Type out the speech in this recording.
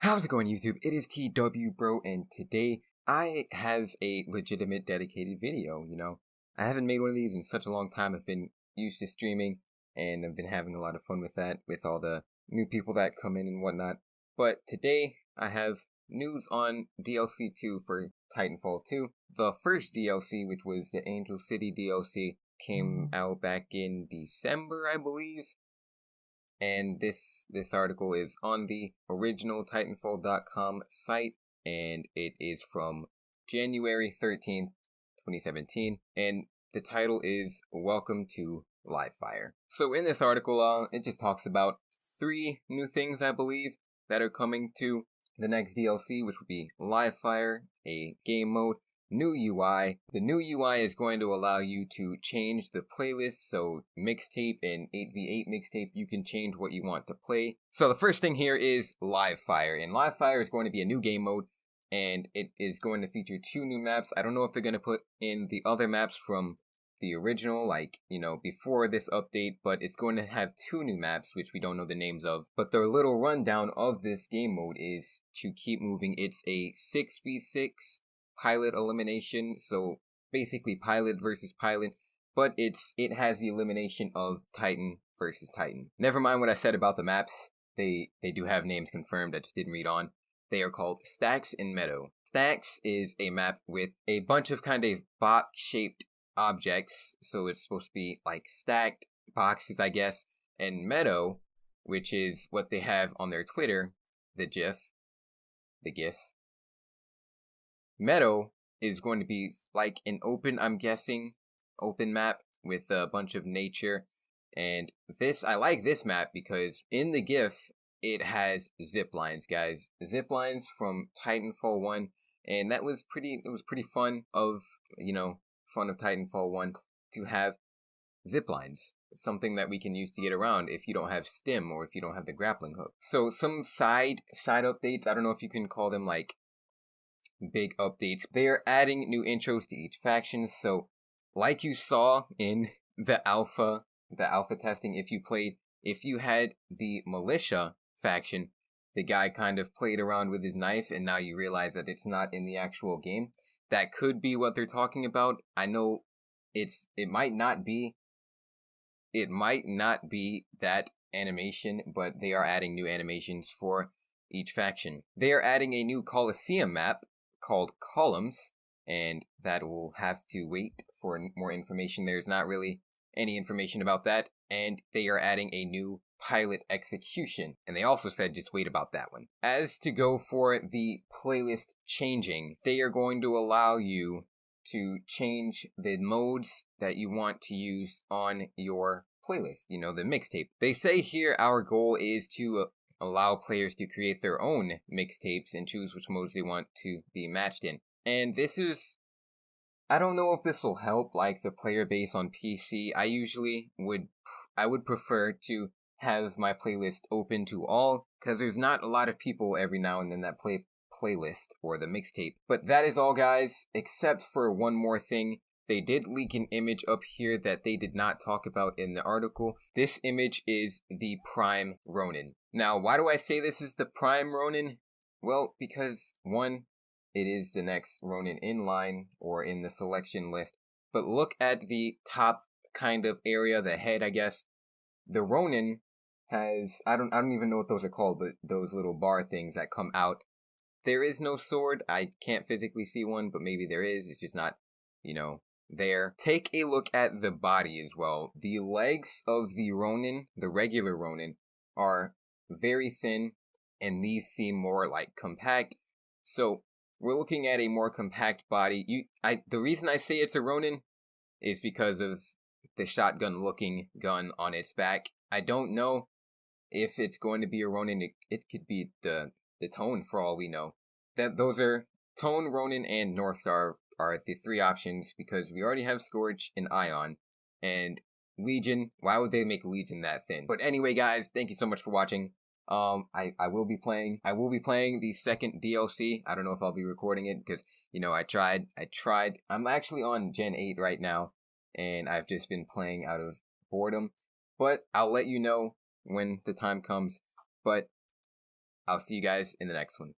How's it going, YouTube? It is TWbro, and today I have a legitimate dedicated video, I haven't made one of these in such a long time. I've been used to streaming, and I've been having a lot of fun with that, with all the new people that come in and whatnot. But today, I have news on DLC 2 for Titanfall 2. The first DLC, which was the Angel City DLC, came out back in December, I believe. And this article is on the original Titanfall.com site, and it is from January 13th, 2017, and the title is Welcome to Livefire. So in this article, it just talks about 3 new things, I believe, that are coming to the next DLC, which would be Livefire, a game mode, new UI. The new UI is going to allow you to change the playlist, so mixtape and 8v8 mixtape, you can change what you want to play. So the first thing here is Livefire, and Livefire is going to be a new game mode, and it is going to feature 2 new maps. I don't know if they're going to put in the other maps from the original, before this update, but it's going to have 2 new maps, which we don't know the names of. But the little rundown of this game mode is to keep moving. It's a 6v6 pilot elimination, so basically pilot versus pilot, but it has the elimination of Titan versus Titan. Never mind what I said about the maps. They do have names confirmed. I just didn't read on. They are called Stacks and Meadow. Stacks is a map with a bunch of kind of box-shaped objects, so it's supposed to be like stacked boxes, I guess. And Meadow, which is what they have on their Twitter, the GIF. Meadow is going to be like an open, I'm guessing, open map with a bunch of nature. And I like this map because in the GIF, it has zip lines, guys. Zip lines from Titanfall 1. And it was pretty fun of Titanfall 1 to have zip lines. Something that we can use to get around if you don't have stim or if you don't have the grappling hook. So some side updates, I don't know if you can call them like big updates. They are adding new intros to each faction, so like you saw in the alpha testing, if you had the militia faction, the guy kind of played around with his knife and now you realize that it's not in the actual game. That could be what they're talking about. I know it might not be that animation, but they are adding new animations for each faction. They are adding a new Coliseum map called Columns, and that will have to wait for more information. There's not really any information about that, and they are adding a new pilot execution, and they also said just wait about that one. As to go for the playlist changing, they are going to allow you to change the modes that you want to use on your playlist, the mixtape. They say here our goal is to allow players to create their own mixtapes and choose which modes they want to be matched in. And I don't know if this will help like the player base on PC. I would prefer to have my playlist open to all, because there's not a lot of people every now and then that play playlist or the mixtape. But that is all, guys, except for one more thing. They did leak an image up here that they did not talk about in the article. This image is the Prime Ronin. Now, why do I say this is the Prime Ronin? Well, because 1, it is the next Ronin in line or in the selection list. But look at the top kind of area, the head, I guess. The Ronin has, I don't even know what those are called, but those little bar things that come out. There is no sword. I can't physically see one, but maybe there is. It's just not, there. Take a look at the body as well. The legs of the Ronin, the regular Ronin, are very thin, and these seem more like compact. So we're looking at a more compact body. The reason I say it's a Ronin is because of the shotgun looking gun on its back. I don't know if it's going to be a Ronin. It could be the Tone for all we know. Those are Tone, Ronin, and Northstar are the 3 options, because we already have Scourge and Ion, and Legion. Why would they make Legion that thin? But anyway, guys, thank you so much for watching. I will be playing the second DLC. I don't know if I'll be recording it because, I tried. I'm actually on Gen 8 right now, and I've just been playing out of boredom, but I'll let you know when the time comes. But I'll see you guys in the next one.